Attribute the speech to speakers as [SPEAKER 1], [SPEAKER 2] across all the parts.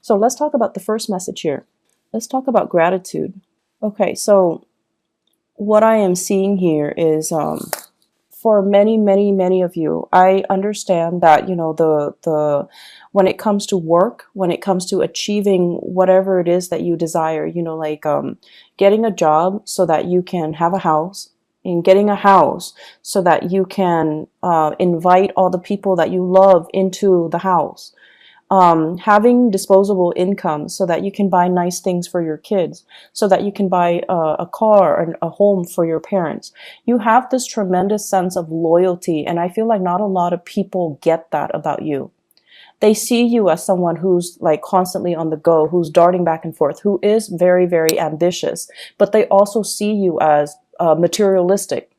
[SPEAKER 1] So let's talk about the first message here. Let's talk about gratitude. Okay, so what I am seeing here is for many of you, I understand that, the when it comes to work, when it comes to achieving whatever it is that you desire, like getting a job so that you can have a house, and getting a house so that you can invite all the people that you love into the house, having disposable income so that you can buy nice things for your kids, so that you can buy a car and a home for your parents. You have this tremendous sense of loyalty, and I feel like not a lot of people get that about you. They see you as someone who's like constantly on the go, who's darting back and forth, who is very, very ambitious, but they also see you as materialistic.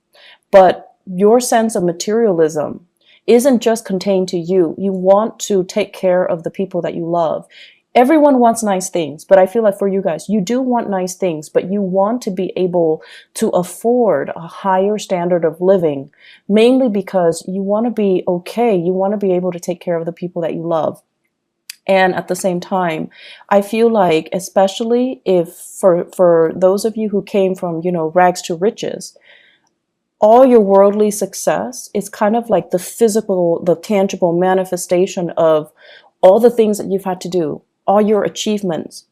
[SPEAKER 1] But your sense of materialism isn't just contained to you. You want to take care of the people that you love. Everyone wants nice things, but I feel like for you guys, you do want nice things, but you want to be able to afford a higher standard of living, mainly because you want to be okay. You want to be able to take care of the people that you love. And at the same time, I feel like, especially if for those of you who came from, rags to riches, all your worldly success is kind of like the physical, the tangible manifestation of all the things that you've had to do, all your achievements.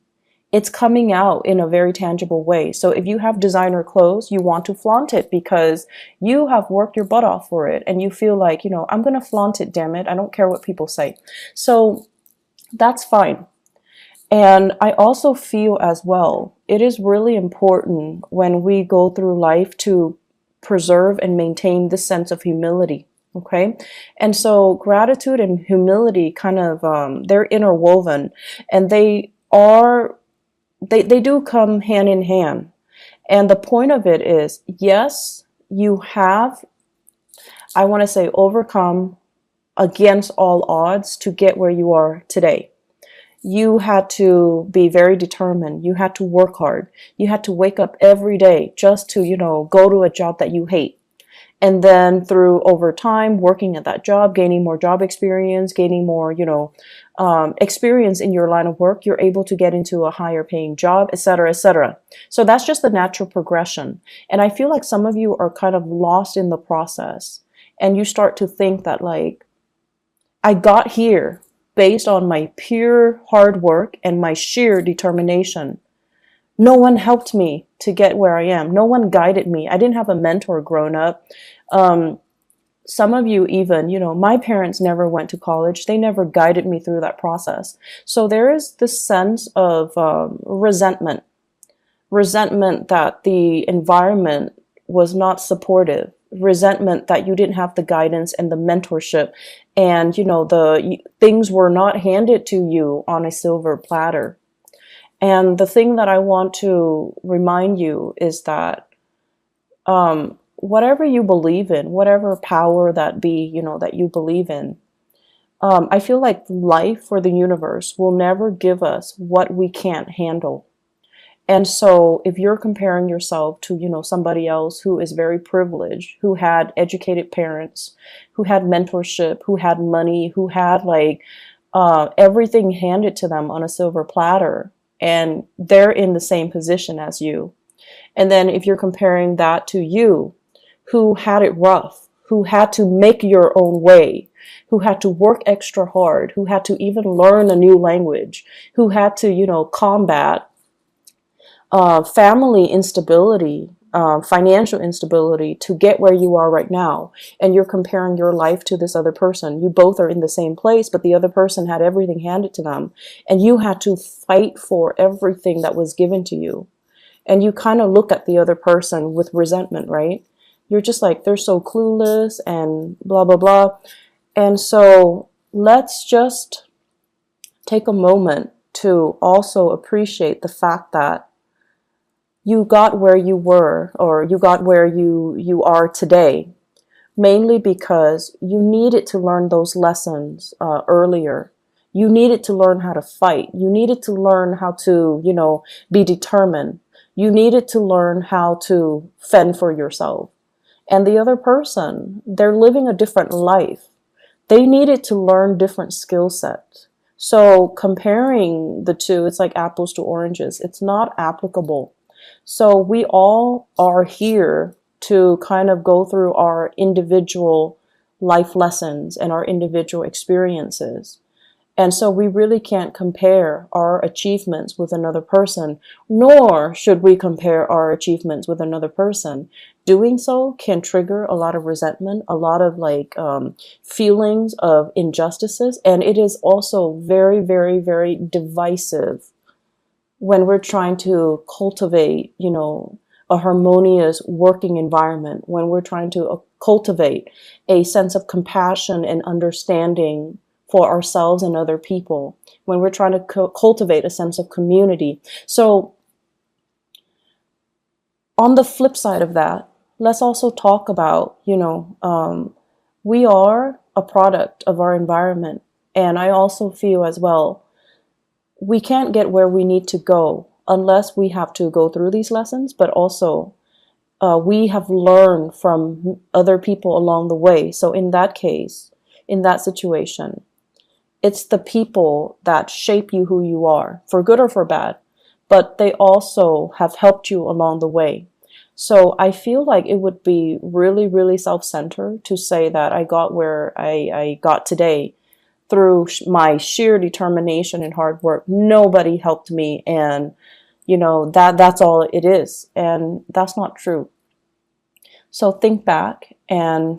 [SPEAKER 1] It's coming out in a very tangible way. So if you have designer clothes, you want to flaunt it because you have worked your butt off for it. And you feel like, I'm going to flaunt it, damn it. I don't care what people say. So that's fine. And I also feel as well, it is really important when we go through life to preserve and maintain this sense of humility. Okay. And so gratitude and humility kind of, they're interwoven, and they do come hand in hand. And the point of it is, yes, you have, I want to say, overcome against all odds to get where you are today. You had to be very determined. You had to work hard. You had to wake up every day just to, go to a job that you hate. And then through over time, working at that job, gaining more job experience, gaining more, experience in your line of work, you're able to get into a higher paying job, et cetera, et cetera. So that's just the natural progression. And I feel like some of you are kind of lost in the process, and you start to think that, like, I got here based on my pure hard work and my sheer determination. No one helped me to get where I am. No one guided me. I didn't have a mentor growing up. Some of you even, my parents never went to college. They never guided me through that process. So there is this sense of resentment that the environment was not supportive, resentment that you didn't have the guidance and the mentorship, and the things were not handed to you on a silver platter. And the thing that I want to remind you is that whatever you believe in, whatever power that be, that you believe in, I feel like life or the universe will never give us what we can't handle. And so if you're comparing yourself to, somebody else who is very privileged, who had educated parents, who had mentorship, who had money, who had everything handed to them on a silver platter, and they're in the same position as you. And then if you're comparing that to you, who had it rough, who had to make your own way, who had to work extra hard, who had to even learn a new language, who had to, combat family instability, financial instability to get where you are right now. And you're comparing your life to this other person. You both are in the same place, but the other person had everything handed to them. And you had to fight for everything that was given to you. And you kind of look at the other person with resentment, right? You're just like, they're so clueless and blah, blah, blah. And so let's just take a moment to also appreciate the fact that you got where you were, or you got where you are today, mainly because you needed to learn those lessons earlier. You needed to learn how to fight. You needed to learn how to, be determined. You needed to learn how to fend for yourself. And the other person, they're living a different life. They needed to learn different skill sets. So comparing the two, it's like apples to oranges. It's not applicable. So we all are here to kind of go through our individual life lessons and our individual experiences. And so we really can't compare our achievements with another person, nor should we compare our achievements with another person. Doing so can trigger a lot of resentment, a lot of feelings of injustices, and it is also very, very, very divisive when we're trying to cultivate, a harmonious working environment, when we're trying to cultivate a sense of compassion and understanding for ourselves and other people, when we're trying to cultivate a sense of community. So on the flip side of that, let's also talk about, we are a product of our environment. And I also feel as well, we can't get where we need to go unless we have to go through these lessons, but also we have learned from other people along the way. So in that case, in that situation, it's the people that shape you who you are, for good or for bad, but they also have helped you along the way. So I feel like it would be really, really self-centered to say that I got where I got today through my sheer determination and hard work. Nobody helped me, and that's all it is, and that's not true. So think back and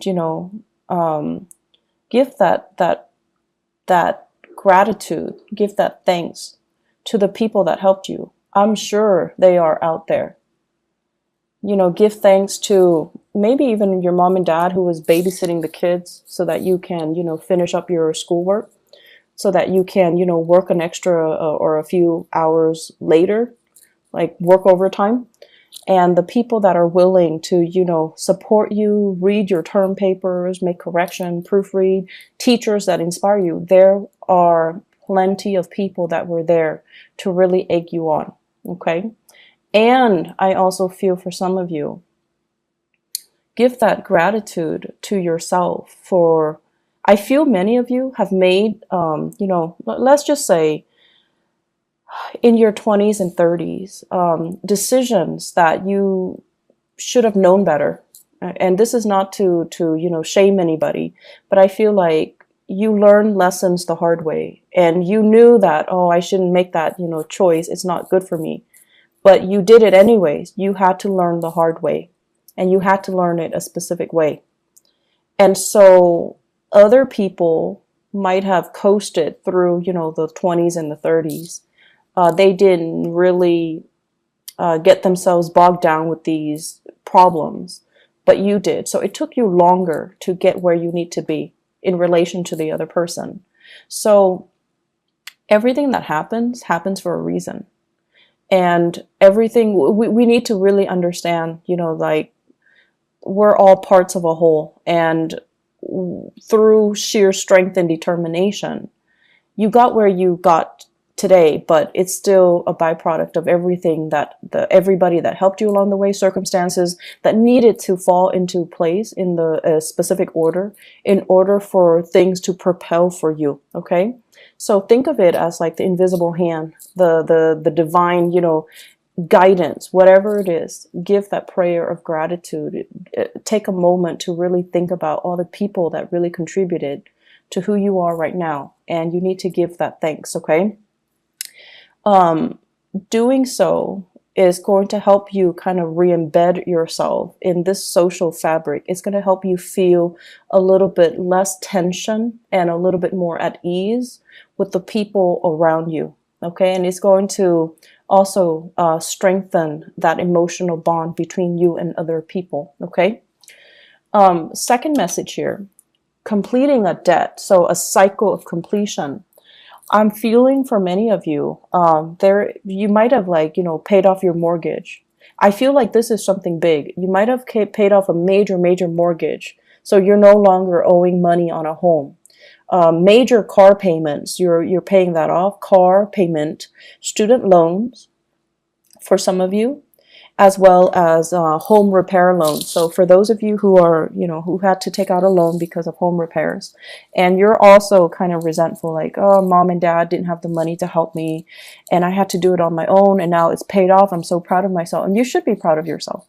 [SPEAKER 1] give that gratitude, give that thanks to the people that helped you. I'm sure they are out there. Give thanks to maybe even your mom and dad who was babysitting the kids so that you can, finish up your schoolwork, so that you can, work an extra or a few hours later, like work overtime. And the people that are willing to, support you, read your term papers, make correction, proofread, teachers that inspire you. There are plenty of people that were there to really egg you on. Okay. And I also feel for some of you, give that gratitude to yourself for, I feel many of you have made, let's just say in your 20s and 30s, decisions that you should have known better. And this is not to shame anybody, but I feel like you learned lessons the hard way, and you knew that, oh, I shouldn't make that, choice. It's not good for me. But you did it anyways. You had to learn the hard way, and you had to learn it a specific way. And so other people might have coasted through, the 20s and the 30s. They didn't really get themselves bogged down with these problems, but you did. So it took you longer to get where you need to be in relation to the other person. So everything that happens for a reason. And everything, we need to really understand, we're all parts of a whole. And through sheer strength and determination, you got where you got today, but it's still a byproduct of everything that everybody that helped you along the way, circumstances that needed to fall into place in the specific order in order for things to propel for you. Okay. So think of it as like the invisible hand, the divine, guidance, whatever it is. Give that prayer of gratitude. Take a moment to really think about all the people that really contributed to who you are right now. And you need to give that thanks. Okay. Doing so is going to help you kind of re-embed yourself in this social fabric. It's going to help you feel a little bit less tension and a little bit more at ease with the people around you. Okay. And it's going to also strengthen that emotional bond between you and other people. Okay. Second message here, completing a debt. So a cycle of completion. I'm feeling for many of you, you might have paid off your mortgage. I feel like this is something big. You might have paid off a major, major mortgage. So you're no longer owing money on a home. Major car payments, you're paying that off. Car payment, student loans for some of you. as well as home repair loans. So for those of you who are, who had to take out a loan because of home repairs, and you're also kind of resentful, like, oh, mom and dad didn't have the money to help me, and I had to do it on my own, and now it's paid off. I'm so proud of myself, and you should be proud of yourself.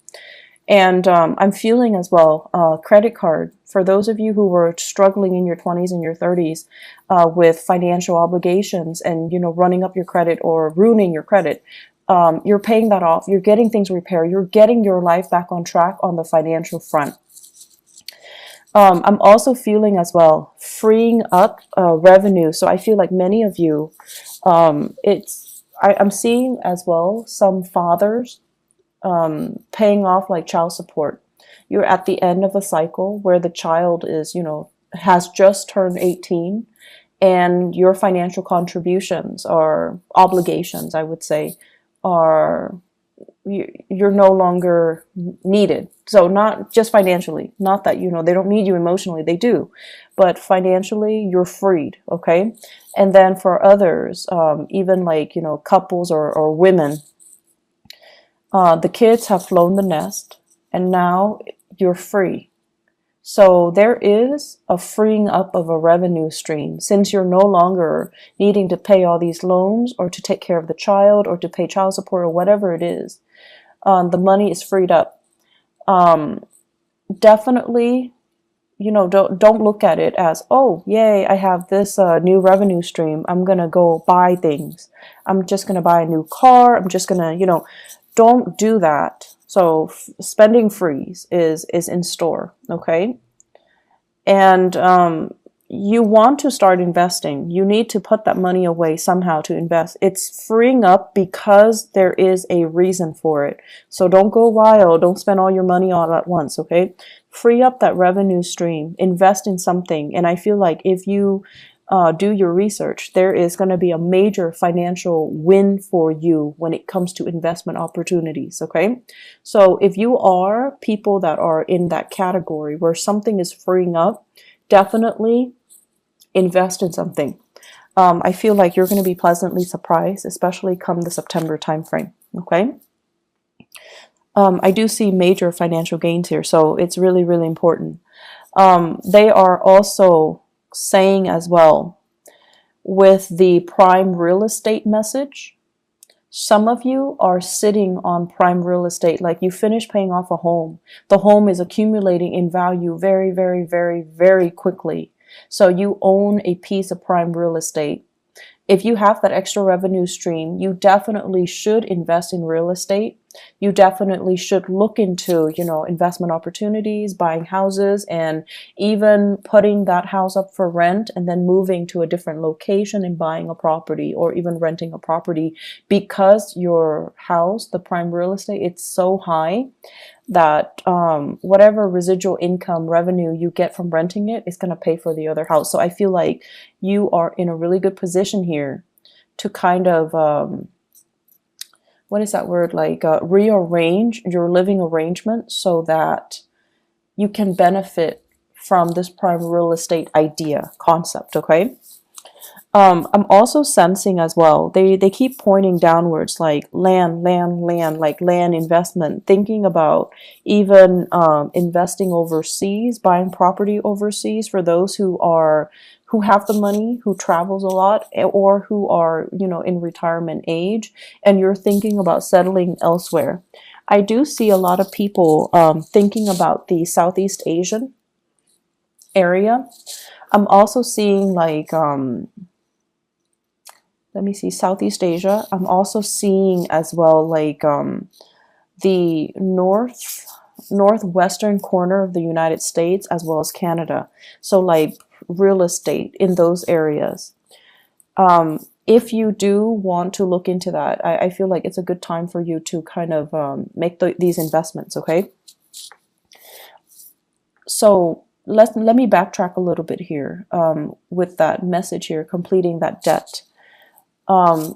[SPEAKER 1] And I'm feeling as well, credit card. For those of you who were struggling in your 20s and your 30s with financial obligations and, running up your credit or ruining your credit, you're paying that off. You're getting things repaired. You're getting your life back on track on the financial front. I'm also feeling as well freeing up revenue. So I feel like many of you, I'm seeing as well some fathers paying off like child support. You're at the end of a cycle where the child is, has just turned 18, and your financial contributions or obligations, I would say, are you're no longer needed. So not just financially, not that, they don't need you emotionally, they do, but financially you're freed. Okay. And then for others, even like, couples or women, the kids have flown the nest and now you're free. So there is a freeing up of a revenue stream since you're no longer needing to pay all these loans or to take care of the child or to pay child support or whatever it is. The money is freed up. Definitely, don't look at it as, oh, yay, I have this new revenue stream. I'm going to go buy things. I'm just going to buy a new car. I'm just going to, don't do that. So spending freeze is in store, okay? And you want to start investing. You need to put that money away somehow to invest. It's freeing up because there is a reason for it. So don't go wild. Don't spend all your money all at once, okay? Free up that revenue stream. Invest in something. And I feel like if you do your research, there is going to be a major financial win for you when it comes to investment opportunities, okay? So if you are people that are in that category where something is freeing up, definitely invest in something. I feel like you're going to be pleasantly surprised, especially come the September timeframe, okay? I do see major financial gains here, so it's really, really important. They are also saying as well, with the prime real estate message, some of you are sitting on prime real estate, like you finish paying off a home. The home is accumulating in value very, very, very, very quickly. So you own a piece of prime real estate. If you have that extra revenue stream, you definitely should invest in real estate. You definitely should look into, investment opportunities, buying houses, and even putting that house up for rent and then moving to a different location and buying a property or even renting a property, because your house, the prime real estate, it's so high that whatever residual income revenue you get from renting it is going to pay for the other house. So I feel like you are in a really good position here to kind of, what is that word, like rearrange your living arrangement so that you can benefit from this prime real estate idea concept, okay? I'm also sensing as well, they keep pointing downwards, like land, like land investment, thinking about even investing overseas, buying property overseas for those who have the money, who travels a lot, or who are, in retirement age, and you're thinking about settling elsewhere. I do see a lot of people thinking about the Southeast Asian area. I'm also seeing like, let me see, Southeast Asia. I'm also seeing as well like the northwestern corner of the United States as well as Canada. So like real estate in those areas. If you do want to look into that, I feel like it's a good time for you to kind of make these investments, okay? So let me backtrack a little bit here with that message here, completing that debt.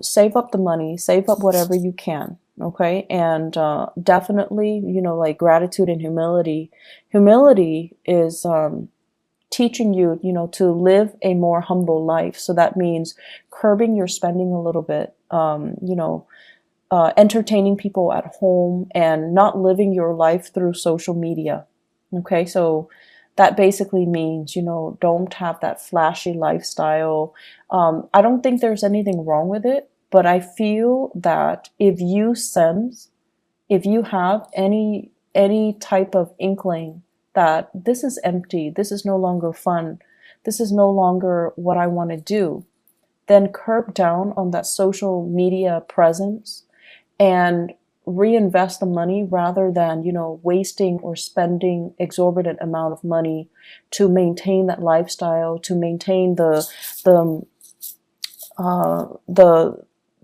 [SPEAKER 1] Save up the money, save up whatever you can, okay? And definitely, like gratitude and humility. Humility is teaching you, to live a more humble life. So that means curbing your spending a little bit, entertaining people at home and not living your life through social media. Okay, so that basically means, don't have that flashy lifestyle. I don't think there's anything wrong with it, but I feel that if you have any type of inkling that this is empty, this is no longer fun, this is no longer what I want to do, then curb down on that social media presence and reinvest the money rather than, wasting or spending exorbitant amount of money to maintain that lifestyle, to maintain the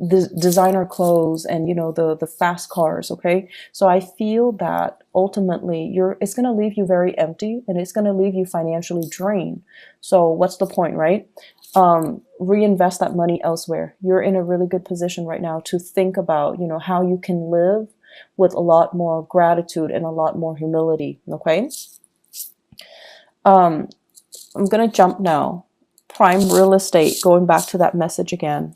[SPEAKER 1] the designer clothes and, the fast cars. Okay, so I feel that ultimately it's going to leave you very empty, and it's going to leave you financially drained. So what's the point, right? Reinvest that money elsewhere. You're in a really good position right now to think about, how you can live with a lot more gratitude and a lot more humility. Okay, I'm going to jump now. Prime real estate, going back to that message again.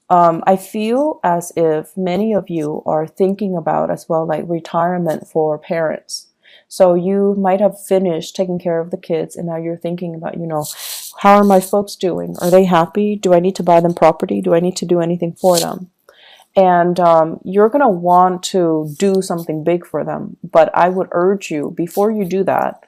[SPEAKER 1] I feel as if many of you are thinking about as well, like retirement for parents. So you might have finished taking care of the kids, and now you're thinking about, how are my folks doing? Are they happy? Do I need to buy them property? Do I need to do anything for them? And you're going to want to do something big for them. But I would urge you, before you do that,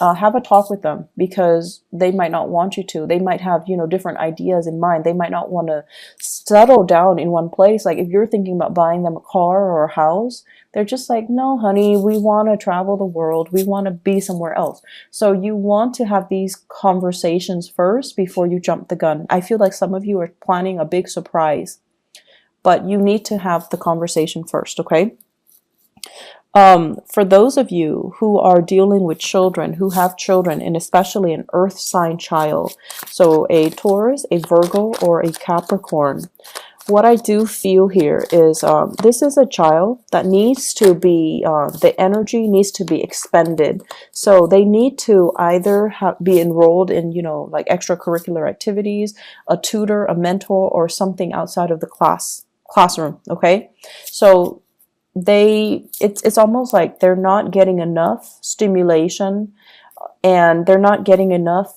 [SPEAKER 1] have a talk with them, because they might not want you to. They might have, different ideas in mind. They might not want to settle down in one place. Like if you're thinking about buying them a car or a house, they're just like, no, honey, we want to travel the world. We want to be somewhere else. So you want to have these conversations first before you jump the gun. I feel like some of you are planning a big surprise, but you need to have the conversation first, okay? For those of you who are dealing with children, who have children, and especially an earth sign child, so a Taurus, a Virgo, or a Capricorn, what I do feel here is this is a child that needs to be, the energy needs to be expended. So they need to either be enrolled in, like extracurricular activities, a tutor, a mentor, or something outside of the classroom, okay? So it's almost like they're not getting enough stimulation, and they're not getting enough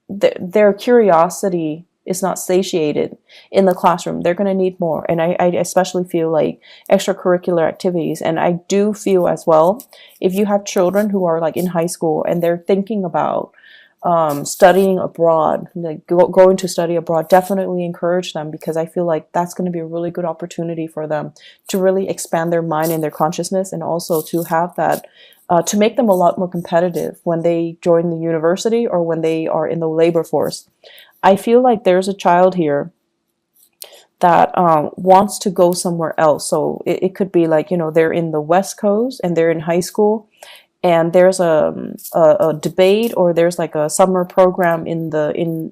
[SPEAKER 1] their curiosity is not satiated in the classroom. They're going to need more. And I especially feel like extracurricular activities. And I do feel as well, if you have children who are like in high school and they're thinking about studying abroad, like going to study abroad, definitely encourage them, because I feel like that's going to be a really good opportunity for them to really expand their mind and their consciousness, and also to have that to make them a lot more competitive when they join the university or when they are in the labor force. I feel like there's a child here that wants to go somewhere else. So it could be like, they're in the West Coast and they're in high school, and there's a debate, or there's like a summer program in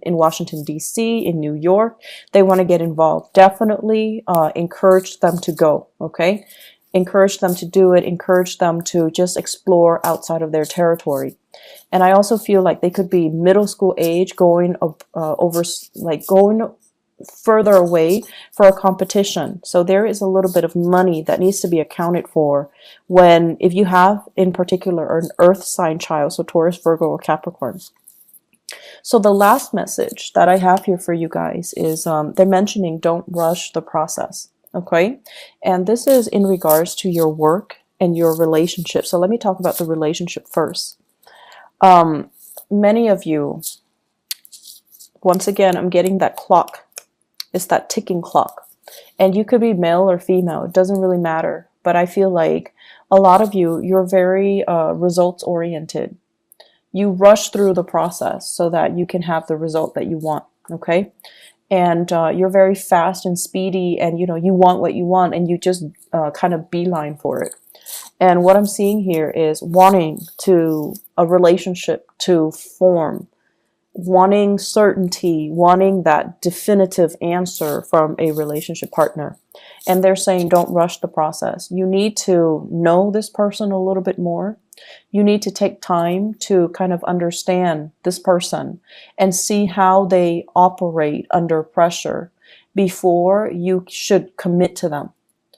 [SPEAKER 1] Washington, D.C., in New York. They want to get involved. Definitely encourage them to go, okay? Encourage them to do it. Encourage them to just explore outside of their territory. And I also feel like they could be middle school age, going going further away for a competition. So there is a little bit of money that needs to be accounted for if you have in particular an earth sign child, so Taurus, Virgo, or Capricorn. So the last message that I have here for you guys is they're mentioning don't rush the process, okay? And this is in regards to your work and your relationship. So let me talk about the relationship first. Many of you, once again, I'm getting that clock. It's that ticking clock. And you could be male or female. It doesn't really matter. But I feel like a lot of you, you're very results oriented. You rush through the process so that you can have the result that you want. Okay. And you're very fast and speedy, and you want what you want, and you just kind of beeline for it. And what I'm seeing here is wanting a relationship to form, wanting certainty, wanting that definitive answer from a relationship partner. And they're saying don't rush the process. You need to know this person a little bit more. You need to take time to kind of understand this person and see how they operate under pressure, before you should commit to them.